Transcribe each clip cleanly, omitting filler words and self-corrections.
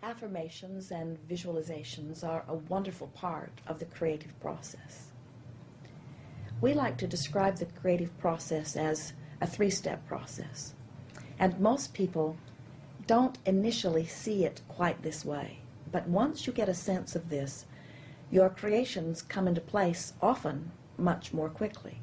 Affirmations and visualizations are a wonderful part of the creative process. We like to describe the creative process as a three-step process, and most people don't initially see it quite this way. But once you get a sense of this, your creations come into place often much more quickly.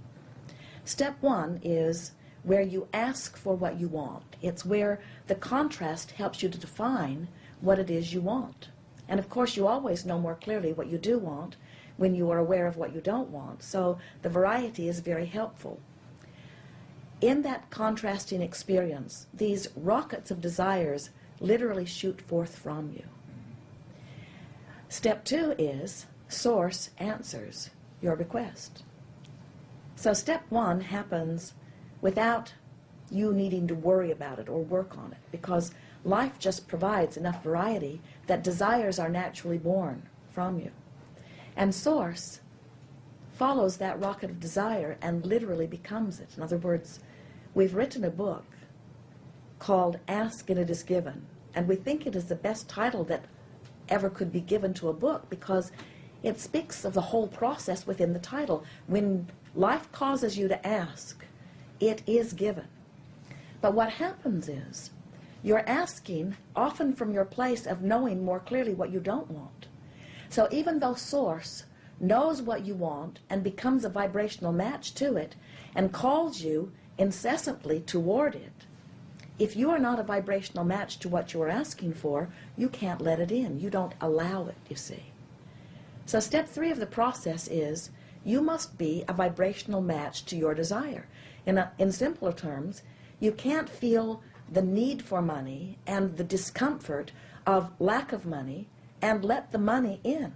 Step one is where you ask for what you want. It's where the contrast helps you to define what it is you want. And of course you always know more clearly what you do want when you are aware of what you don't want. So the variety is very helpful. In that contrasting experience, these rockets of desires literally shoot forth from you. Step two is Source answers your request. So step one happens without you needing to worry about it or work on it, because life just provides enough variety that desires are naturally born from you. And Source follows that rocket of desire and literally becomes it. In other words, we've written a book called Ask and It Is Given, and we think it is the best title that ever could be given to a book because it speaks of the whole process within the title. When life causes you to ask, it is given. But what happens is, you're asking often from your place of knowing more clearly what you don't want. So even though Source knows what you want and becomes a vibrational match to it and calls you incessantly toward it, if you are not a vibrational match to what you are asking for, you can't let it in. You don't allow it, you see. So step three of the process is you must be a vibrational match to your desire. In simpler terms, you can't feel the need for money and the discomfort of lack of money and let the money in.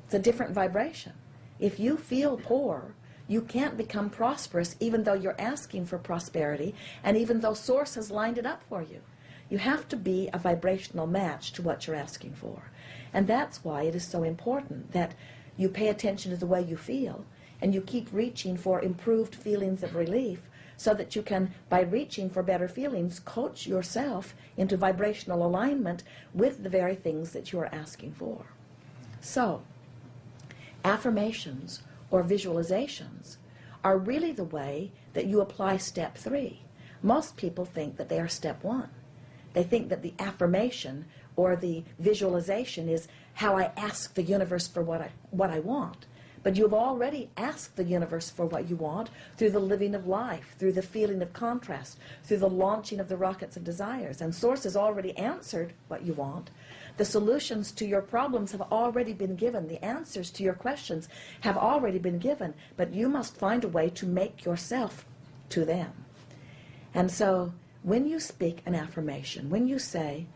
It's a different vibration. If you feel poor, you can't become prosperous even though you're asking for prosperity and even though Source has lined it up for you. You have to be a vibrational match to what you're asking for. And that's why it is so important that you pay attention to the way you feel and you keep reaching for improved feelings of relief so that you can, by reaching for better feelings, coach yourself into vibrational alignment with the very things that you are asking for. So, affirmations or visualizations are really the way that you apply step three. Most people think that they are step one. They think that the affirmation or the visualization is how I ask the universe for what I want. But you've already asked the universe for what you want through the living of life, through the feeling of contrast, through the launching of the rockets of desires. And Source has already answered what you want. The solutions to your problems have already been given. The answers to your questions have already been given. But you must find a way to make yourself to them. And so when you speak an affirmation, when you say,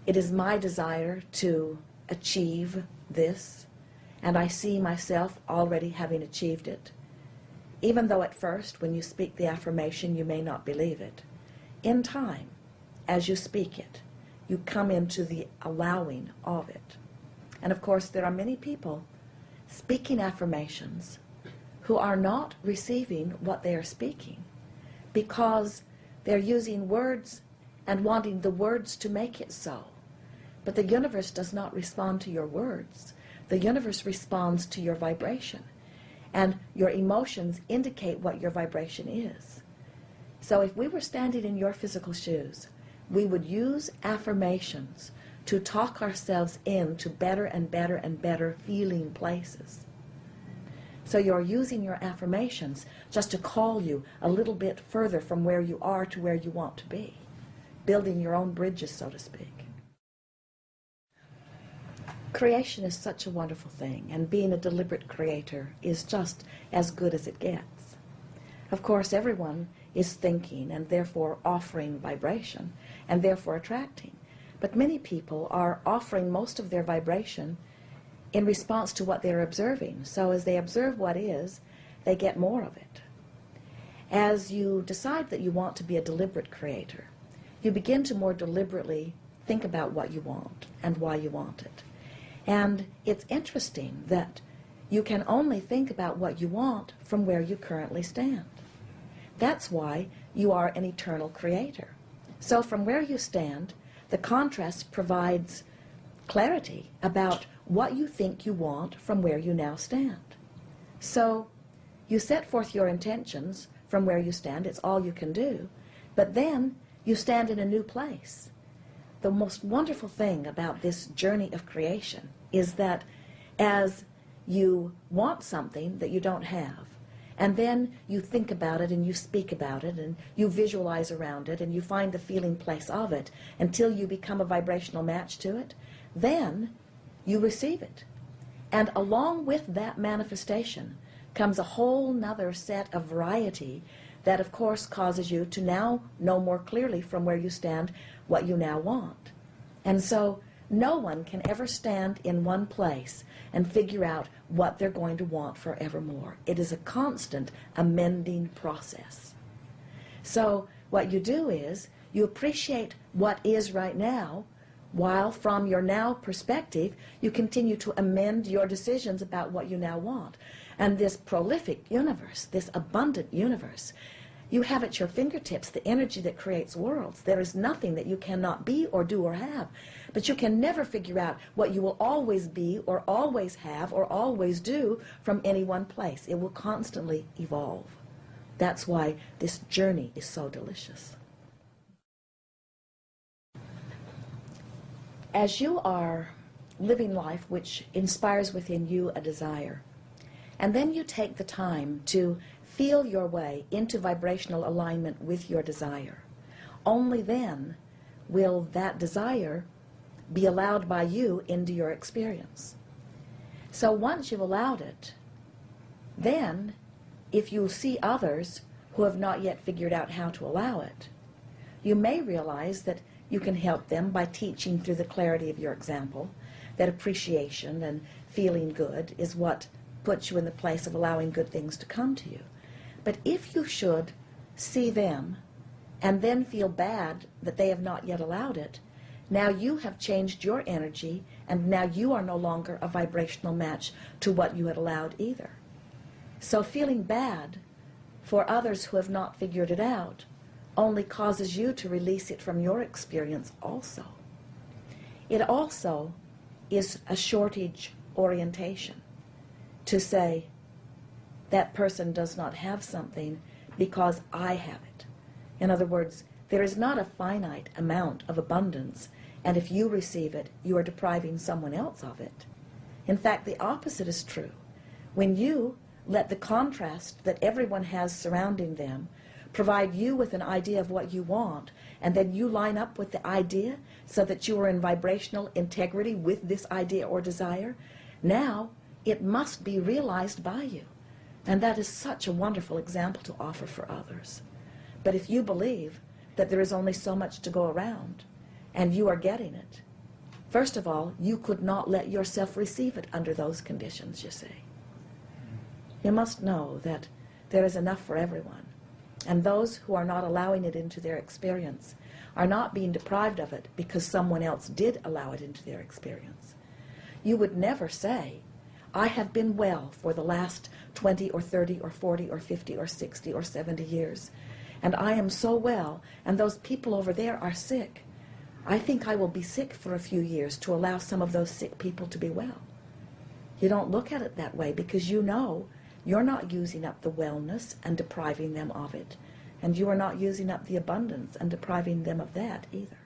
it is my desire to achieve this, and I see myself already having achieved it. Even though at first, when you speak the affirmation, you may not believe it. In time, as you speak it, you come into the allowing of it. And of course, there are many people speaking affirmations who are not receiving what they are speaking because they're using words and wanting the words to make it so. But the universe does not respond to your words. The universe responds to your vibration. And your emotions indicate what your vibration is. So if we were standing in your physical shoes, we would use affirmations to talk ourselves into better and better and better feeling places. So you're using your affirmations just to call you a little bit further from where you are to where you want to be, building your own bridges, so to speak. Creation is such a wonderful thing, and being a deliberate creator is just as good as it gets. Of course, everyone is thinking and therefore offering vibration and therefore attracting. But many people are offering most of their vibration in response to what they're observing. So as they observe what is, they get more of it. As you decide that you want to be a deliberate creator, you begin to more deliberately think about what you want and why you want it. And it's interesting that you can only think about what you want from where you currently stand. That's why you are an eternal creator. So from where you stand, the contrast provides clarity about what you think you want from where you now stand. So you set forth your intentions from where you stand. It's all you can do. But then you stand in a new place. The most wonderful thing about this journey of creation is that as you want something that you don't have, and then you think about it and you speak about it and you visualize around it and you find the feeling place of it until you become a vibrational match to it, then you receive it. And along with that manifestation comes a whole nother set of variety that of course causes you to now know more clearly from where you stand what you now want. And so no one can ever stand in one place and figure out what they're going to want forevermore. It is a constant amending process. So what you do is you appreciate what is right now, while from your now perspective you continue to amend your decisions about what you now want. And this prolific universe, this abundant universe, you have at your fingertips the energy that creates worlds. There is nothing that you cannot be or do or have. But you can never figure out what you will always be or always have or always do from any one place. It will constantly evolve. That's why this journey is so delicious. As you are living life which inspires within you a desire, and then you take the time to feel your way into vibrational alignment with your desire, only then will that desire be allowed by you into your experience. So once you've allowed it, then if you see others who have not yet figured out how to allow it, you may realize that you can help them by teaching through the clarity of your example that appreciation and feeling good is what puts you in the place of allowing good things to come to you. But if you should see them and then feel bad that they have not yet allowed it, now you have changed your energy and now you are no longer a vibrational match to what you had allowed either. So feeling bad for others who have not figured it out only causes you to release it from your experience also. It also is a shortage orientation to say, that person does not have something because I have it. In other words, there is not a finite amount of abundance, and if you receive it, you are depriving someone else of it. In fact, the opposite is true. When you let the contrast that everyone has surrounding them provide you with an idea of what you want, and then you line up with the idea so that you are in vibrational integrity with this idea or desire, now it must be realized by you. And that is such a wonderful example to offer for others. But if you believe that there is only so much to go around, and you are getting it, first of all, you could not let yourself receive it under those conditions, you see. You must know that there is enough for everyone. And those who are not allowing it into their experience are not being deprived of it because someone else did allow it into their experience. You would never say, I have been well for the last 20 or 30 or 40 or 50 or 60 or 70 years, and I am so well, and those people over there are sick. I think I will be sick for a few years to allow some of those sick people to be well. You don't look at it that way because you know you're not using up the wellness and depriving them of it, and you are not using up the abundance and depriving them of that either.